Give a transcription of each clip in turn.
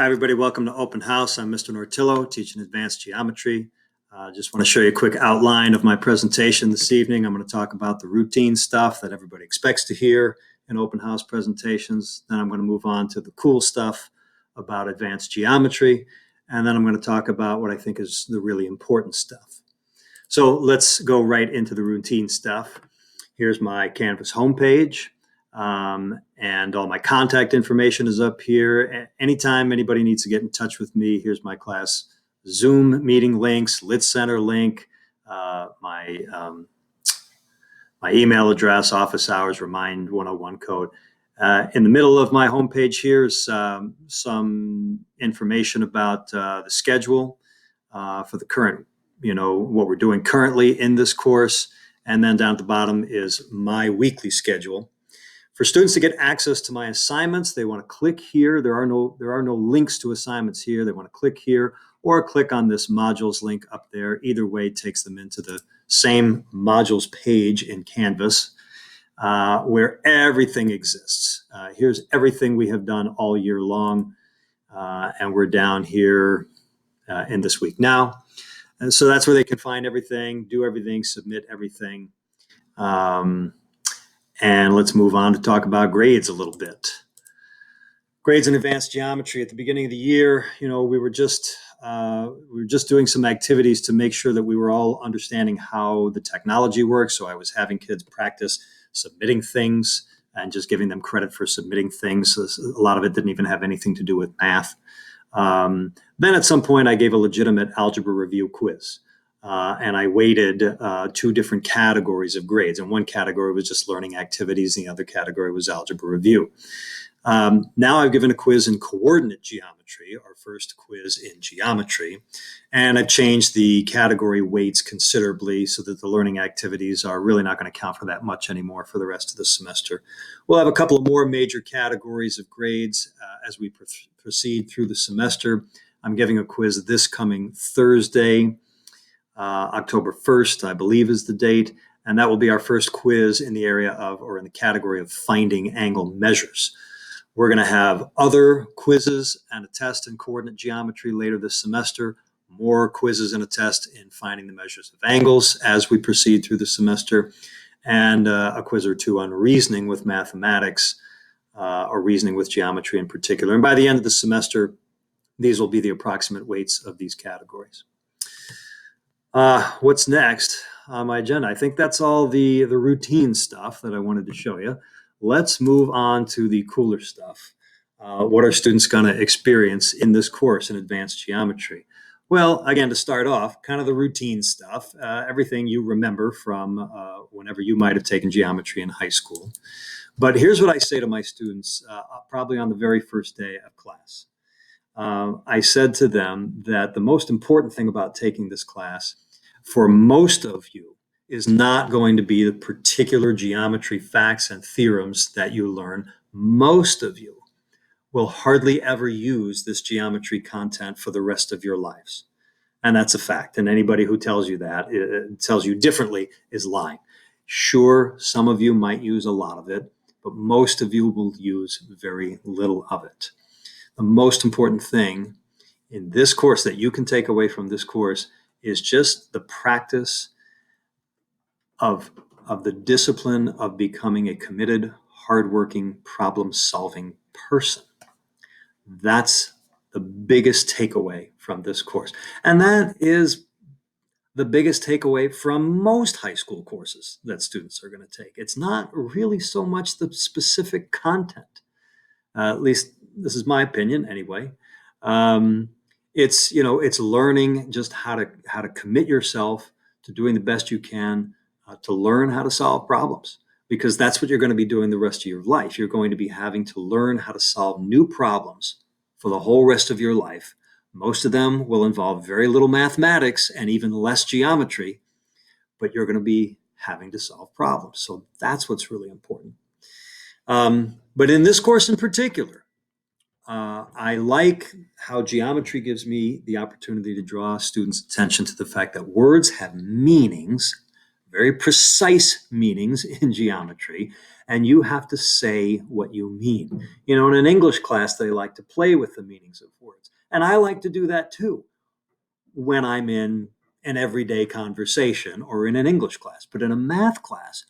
Hi, everybody. Welcome to Open House. I'm Mr. Nortillo, teaching advanced geometry. Just want to show you a quick outline of my presentation this evening. I'm going to talk about the routine stuff that everybody expects to hear in open house presentations. Then I'm going to move on to the cool stuff about advanced geometry. And then I'm going to talk about what I think is the really important stuff. So let's go right into the routine stuff. Here's my Canvas homepage. And all my contact information is up here. Anytime anybody needs to get in touch with me, here's my class Zoom meeting links, Lit Center link, my email address, office hours, Remind 101 code. In the middle of my homepage here is some information about the schedule for the current, what we're doing currently in this course. And then down at the bottom is my weekly schedule. For students to get access to my assignments, they want to click here. There are no links to assignments here. They want to click here or click on this modules link up there. Either way takes them into the same modules page in Canvas where everything exists. Here's everything we have done all year long. And we're down here in this week now. And so that's where they can find everything, do everything, submit everything. And let's move on to talk about grades a little bit. Grades in advanced geometry. At the beginning of the year, we were just doing some activities to make sure that we were all understanding how the technology works. So I was having kids practice submitting things and just giving them credit for submitting things. So a lot of it didn't even have anything to do with math. Then at some point, I gave a legitimate algebra review quiz. And I weighted two different categories of grades. And one category was just learning activities. And the other category was algebra review. Now I've given a quiz in coordinate geometry, our first quiz in geometry. And I've changed the category weights considerably so that the learning activities are really not going to count for that much anymore for the rest of the semester. We'll have a couple of more major categories of grades as we proceed through the semester. I'm giving a quiz this coming Thursday. October 1st, I believe, is the date. And that will be our first quiz in the area of, or in the category of, finding angle measures. We're going to have other quizzes and a test in coordinate geometry later this semester, more quizzes and a test in finding the measures of angles as we proceed through the semester, and a quiz or two on reasoning with mathematics, or reasoning with geometry in particular. And by the end of the semester, these will be the approximate weights of these categories. What's next on my agenda? I think that's all the routine stuff that I wanted to show you. Let's move on to the cooler stuff. What are students going to experience in this course in advanced geometry? Well, again, to start off, kind of the routine stuff, everything you remember from whenever you might have taken geometry in high school. But here's what I say to my students, probably on the very first day of class. I said to them that the most important thing about taking this class for most of you is not going to be the particular geometry facts and theorems that you learn. Most of you will hardly ever use this geometry content for the rest of your lives. And that's a fact. And anybody who tells you that, tells you differently, is lying. Sure, some of you might use a lot of it, but most of you will use very little of it. The most important thing in this course that you can take away from this course is just the practice of the discipline of becoming a committed, hardworking, problem-solving person. That's the biggest takeaway from this course. And that is the biggest takeaway from most high school courses that students are going to take. It's not really so much the specific content. At least this is my opinion anyway. It's learning just how to commit yourself to doing the best you can to learn how to solve problems, because that's what you're going to be doing the rest of your life. You're going to be having to learn how to solve new problems for the whole rest of your life. Most of them will involve very little mathematics and even less geometry, but you're going to be having to solve problems. So that's what's really important. But in this course in particular, I like how geometry gives me the opportunity to draw students' attention to the fact that words have meanings, very precise meanings in geometry, and you have to say what you mean. In an English class, they like to play with the meanings of words. And I like to do that too when I'm in an everyday conversation or in an English class. But in a math class,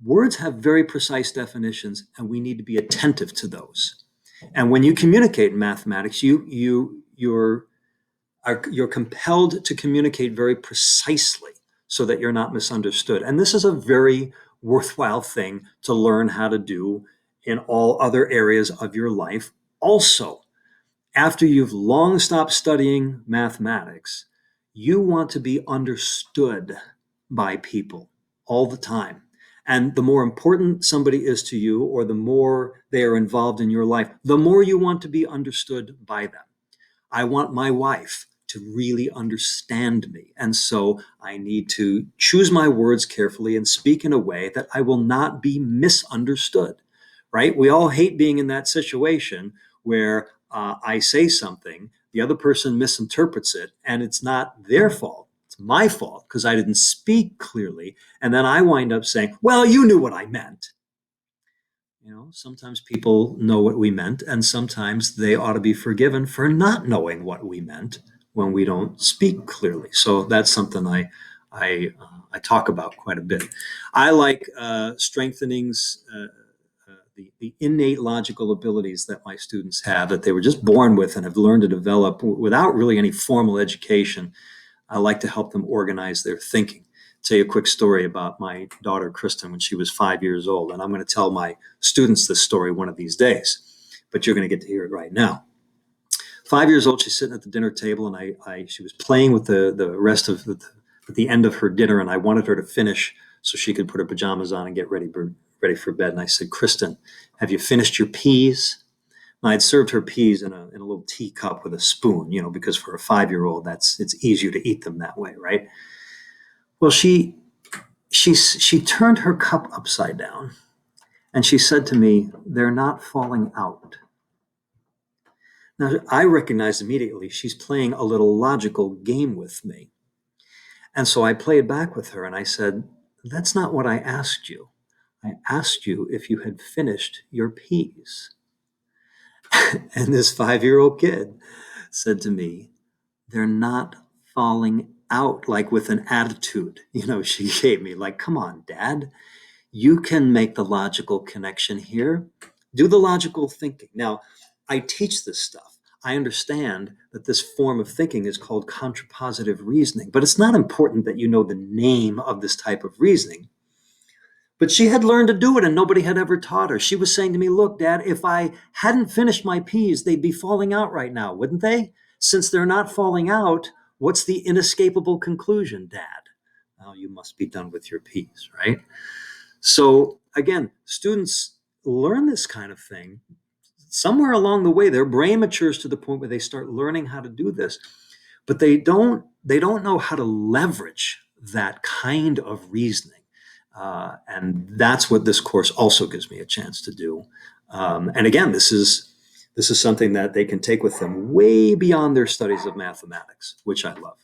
words have very precise definitions, and we need to be attentive to those. And when you communicate in mathematics, you're compelled to communicate very precisely so that you're not misunderstood. And this is a very worthwhile thing to learn how to do in all other areas of your life. Also, after you've long stopped studying mathematics, you want to be understood by people all the time. And the more important somebody is to you, or the more they are involved in your life, the more you want to be understood by them. I want my wife to really understand me. And so I need to choose my words carefully and speak in a way that I will not be misunderstood, right? We all hate being in that situation where I say something, the other person misinterprets it, and it's not their fault. It's my fault because I didn't speak clearly. And then I wind up saying, well, you knew what I meant. Sometimes people know what we meant, and sometimes they ought to be forgiven for not knowing what we meant when we don't speak clearly. So that's something I talk about quite a bit. I like strengthening the innate logical abilities that my students have, that they were just born with and have learned to develop without really any formal education. I like to help them organize their thinking. Tell you a quick story about my daughter, Kristen, when she was 5 years old. And I'm going to tell my students this story one of these days, but you're going to get to hear it right now. 5 years old, she's sitting at the dinner table, and she was playing with the rest of at the end of her dinner, and I wanted her to finish so she could put her pajamas on and get ready for bed. And I said, Kristen, have you finished your peas? And I'd served her peas in a little teacup with a spoon, because for a 5-year-old, it's easier to eat them that way, right? Well, she turned her cup upside down, and she said to me, "They're not falling out." Now, I recognized immediately she's playing a little logical game with me. And so I played back with her, and I said, "That's not what I asked you. I asked you if you had finished your peas." And this 5-year-old kid said to me, "They're not falling out," like with an attitude. She gave me, like, "Come on, Dad. You can make the logical connection here. Do the logical thinking." Now, I teach this stuff. I understand that this form of thinking is called contrapositive reasoning, but it's not important that you know the name of this type of reasoning. But she had learned to do it, and nobody had ever taught her. She was saying to me, "Look, Dad, if I hadn't finished my peas, they'd be falling out right now, wouldn't they? Since they're not falling out, what's the inescapable conclusion, Dad?" "Oh, you must be done with your peas," right? So again, students learn this kind of thing. Somewhere along the way, their brain matures to the point where they start learning how to do this, but they don't know how to leverage that kind of reasoning. And that's what this course also gives me a chance to do. And again, this is something that they can take with them way beyond their studies of mathematics, which I love.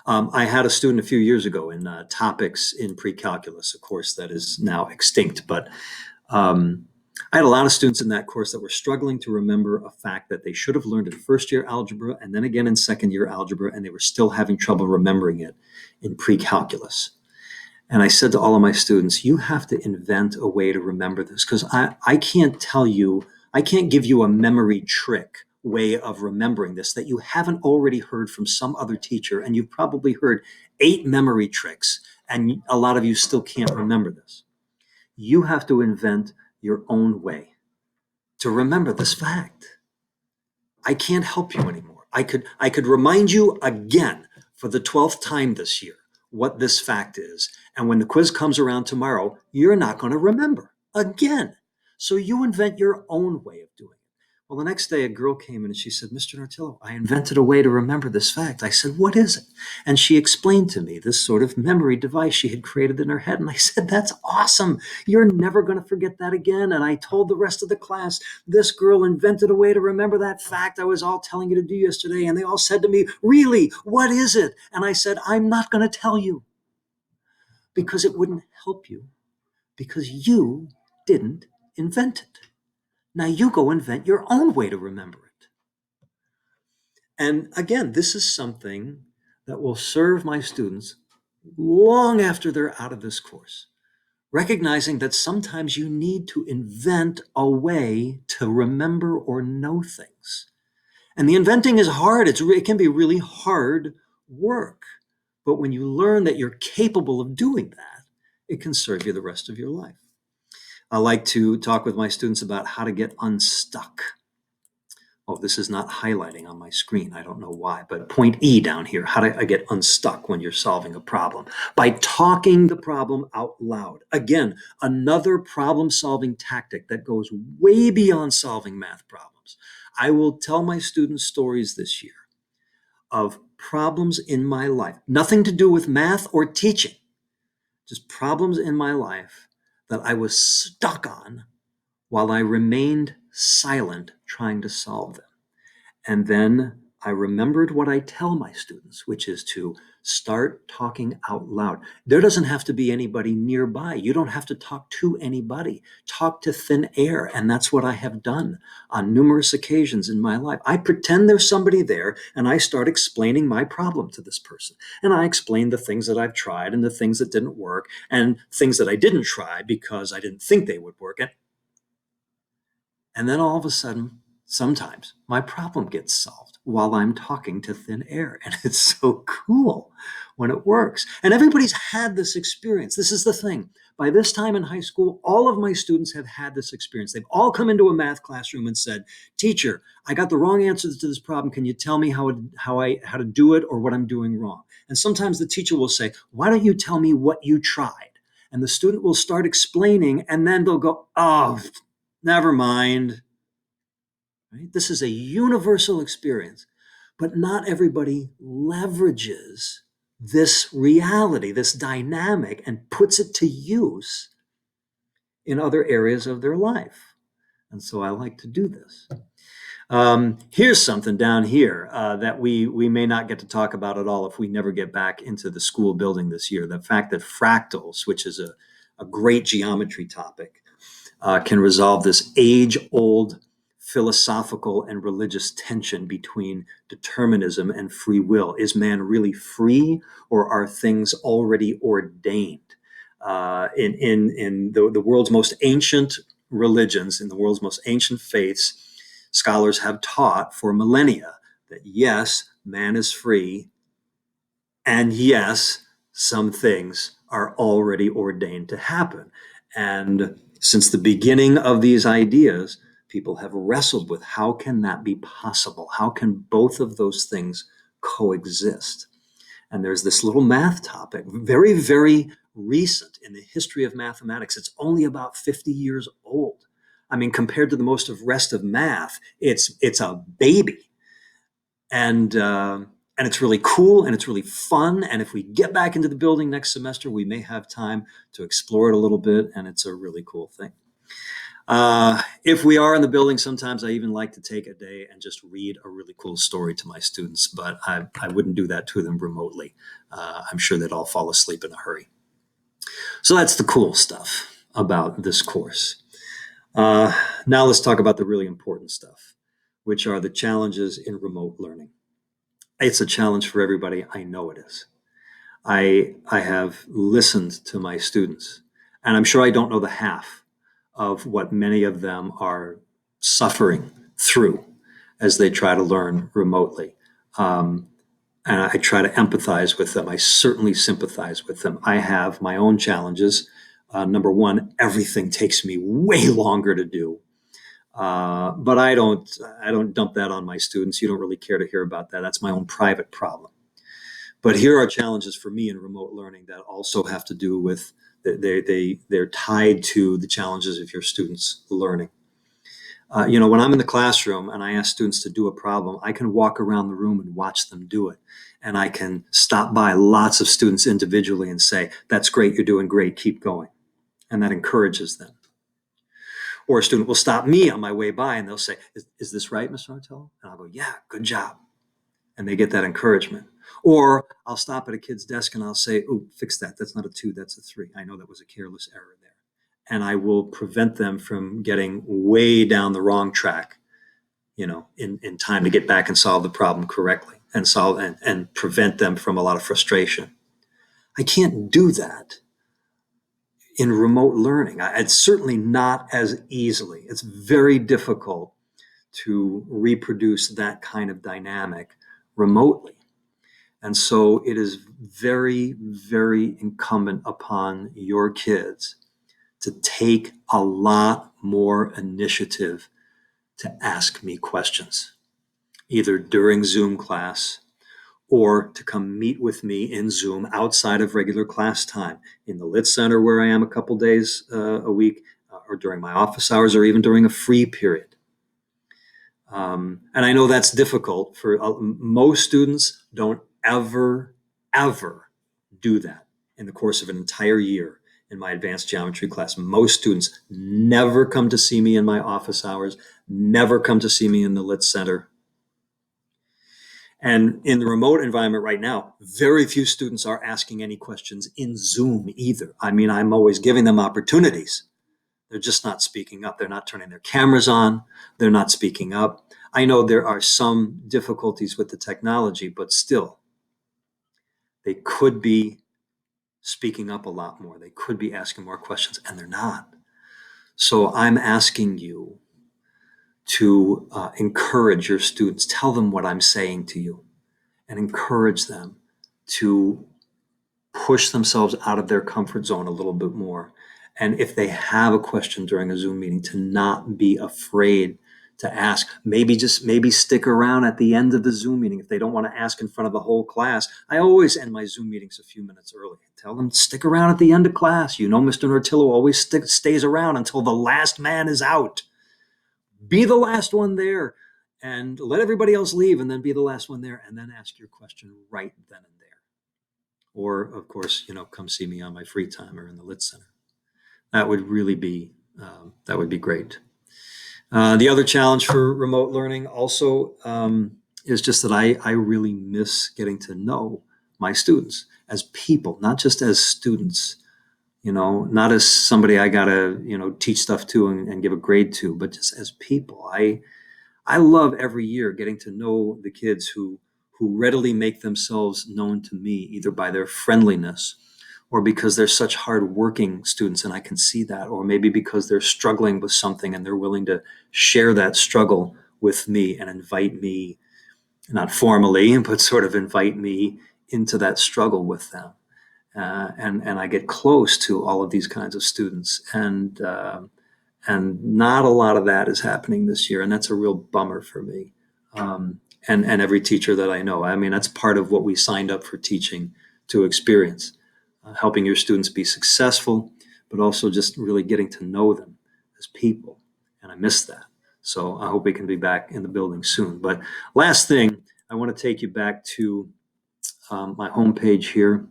I had a student a few years ago in topics in pre-calculus, a course that is now extinct. But I had a lot of students in that course that were struggling to remember a fact that they should have learned in first-year algebra and then again in second-year algebra, and they were still having trouble remembering it in pre-calculus. And I said to all of my students, you have to invent a way to remember this, because I can't give you a memory trick way of remembering this that you haven't already heard from some other teacher, and you've probably heard 8 memory tricks, and a lot of you still can't remember this. You have to invent your own way to remember this fact. I can't help you anymore. I could remind you again for the 12th time this year what this fact is. And when the quiz comes around tomorrow, you're not going to remember again. So you invent your own way of doing it. Well, the next day, a girl came in and she said, "Mr. Nortillo, I invented a way to remember this fact." I said, "What is it?" And she explained to me this sort of memory device she had created in her head. And I said, "That's awesome. You're never going to forget that again." And I told the rest of the class, "This girl invented a way to remember that fact I was all telling you to do yesterday." And they all said to me, "Really? What is it?" And I said, "I'm not going to tell you, because it wouldn't help you, because you didn't invent it. Now you go invent your own way to remember it. And again, this is something that will serve my students long after they're out of this course. Recognizing that sometimes you need to invent a way to remember or know things. And the inventing is hard. It can be really hard work. But when you learn that you're capable of doing that, it can serve you the rest of your life. I like to talk with my students about how to get unstuck. Oh, this is not highlighting on my screen. I don't know why, but point E down here, how do I get unstuck when you're solving a problem? By talking the problem out loud. Again, another problem-solving tactic that goes way beyond solving math problems. I will tell my students stories this year of problems in my life, nothing to do with math or teaching, just problems in my life that I was stuck on while I remained silent trying to solve them. And then I remembered what I tell my students, which is to start talking out loud. There doesn't have to be anybody nearby. You don't have to talk to anybody. Talk to thin air. And that's what I have done on numerous occasions in my life. I pretend there's somebody there and I start explaining my problem to this person. And I explain the things that I've tried and the things that didn't work and things that I didn't try because I didn't think they would work. And then all of a sudden, sometimes my problem gets solved while I'm talking to thin air. And it's so cool when it works. And everybody's had this experience. This is the thing. By this time in high school, all of my students have had this experience. They've all come into a math classroom and said, "Teacher, I got the wrong answer to this problem. Can you tell me how to do it or what I'm doing wrong?" And sometimes the teacher will say, "Why don't you tell me what you tried?" And the student will start explaining, and then they'll go, "Oh, never mind." Right? This is a universal experience, but not everybody leverages this reality, this dynamic, and puts it to use in other areas of their life. And so I like to do this. Here's something down here that we may not get to talk about at all if we never get back into the school building this year. The fact that fractals, which is a great geometry topic, can resolve this age-old philosophical and religious tension between determinism and free will. Is man really free, or are things already ordained? In the world's most ancient religions, in the world's most ancient faiths, scholars have taught for millennia that yes, man is free, and yes, some things are already ordained to happen. And since the beginning of these ideas, people have wrestled with how can that be possible? How can both of those things coexist? And there's this little math topic, very, very recent in the history of mathematics. It's only about 50 years old. I mean, compared to the most of rest of math, it's a baby. And it's really cool and it's really fun. And if we get back into the building next semester, we may have time to explore it a little bit. And it's a really cool thing. If we are in the building, sometimes I even like to take a day and just read a really cool story to my students, but I wouldn't do that to them remotely. I'm sure they'd all fall asleep in a hurry. So that's the cool stuff about this course. Now let's talk about the really important stuff, which are the challenges in remote learning. It's a challenge for everybody. I know it is. I have listened to my students, and I'm sure I don't know the half of what many of them are suffering through as they try to learn remotely. And I try to empathize with them. I certainly sympathize with them. I have my own challenges. Number one, everything takes me way longer to do. But I don't dump that on my students. You don't really care to hear about that. That's my own private problem. But here are challenges for me in remote learning that also have to do with they're tied to the challenges of your students learning. When I'm in the classroom and I ask students to do a problem, I can walk around the room and watch them do it. And I can stop by lots of students individually and say, "That's great, you're doing great, keep going." And that encourages them. Or a student will stop me on my way by and they'll say, is this right, Mr. Martello? And I'll go, "Yeah, good job." And they get that encouragement. Or I'll stop at a kid's desk and I'll say, "Oh, fix that. That's not a 2, that's a 3. I know that was a careless error there." and I will prevent them from getting way down the wrong track, in time to get back and solve the problem correctly and and prevent them from a lot of frustration. I can't do that in remote learning. It's certainly not as easily. It's very difficult to reproduce that kind of dynamic remotely. And so it is very, very incumbent upon your kids to take a lot more initiative to ask me questions, either during Zoom class or to come meet with me in Zoom outside of regular class time in the Lit Center where I am a couple days a week, or during my office hours, or even during a free period. And I know that's difficult for most students. Don't ever, ever do that in the course of an entire year in my advanced geometry class. Most students never come to see me in my office hours, never come to see me in the Lit Center. And in the remote environment right now, very few students are asking any questions in Zoom either. I mean, I'm always giving them opportunities. They're just not speaking up. They're not turning their cameras on. They're not speaking up. I know there are some difficulties with the technology, but still, they could be speaking up a lot more. They could be asking more questions, and they're not. So I'm asking you to encourage your students. Tell them what I'm saying to you and encourage them to push themselves out of their comfort zone a little bit more. And if they have a question during a Zoom meeting, to not be afraid to ask. Maybe stick around at the end of the Zoom meeting if they don't want to ask in front of the whole class. I always end my Zoom meetings a few minutes early. Tell them, stick around at the end of class. Mr. Nortillo always stays around until the last man is out. Be the last one there and let everybody else leave, and then be the last one there, and then ask your question right then and there. Or, of course, come see me on my free time or in the Lit Center. That would really be great. The other challenge for remote learning also is just that I really miss getting to know my students as people, not just as students, not as somebody I gotta, teach stuff to and give a grade to, but just as people. I love every year getting to know the kids who readily make themselves known to me, either by their friendliness or because they're such hardworking students and I can see that, or maybe because they're struggling with something and they're willing to share that struggle with me and invite me, not formally, but sort of invite me into that struggle with them. And I get close to all of these kinds of students, and not a lot of that is happening this year, and that's a real bummer for me. And every teacher that I know. I mean, that's part of what we signed up for teaching to experience, helping your students be successful, but also just really getting to know them as people. And I miss that. So I hope we can be back in the building soon. But last thing, I want to take you back to my homepage here.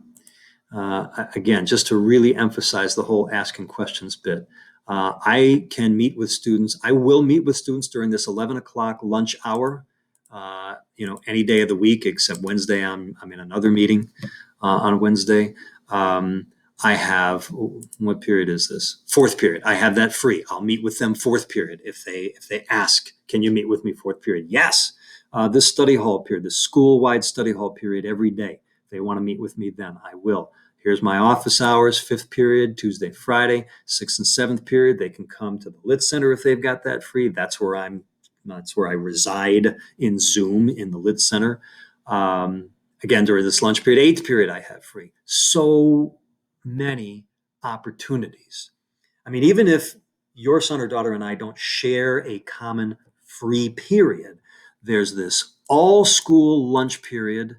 Again, just to really emphasize the whole asking questions bit. I can meet with students. I will meet with students during this 11 o'clock lunch hour, any day of the week except Wednesday. I'm in another meeting on Wednesday. I have, what period is this? Fourth period. I have that free. I'll meet with them fourth period. If they ask, can you meet with me fourth period? Yes. This study hall period, this school-wide study hall period every day. If they want to meet with me, then I will. Here's my office hours, fifth period, Tuesday, Friday, sixth and seventh period. They can come to the Lit Center if they've got that free. That's where I reside in Zoom in the Lit Center. Again, during this lunch period, eighth period, I have free. So many opportunities. I mean, even if your son or daughter and I don't share a common free period, there's this all school lunch period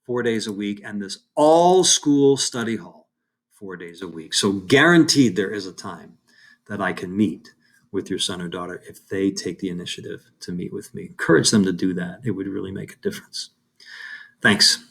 4 days a week and this all school study hall 4 days a week. So guaranteed there is a time that I can meet with your son or daughter if they take the initiative to meet with me. Encourage them to do that. It would really make a difference. Thanks.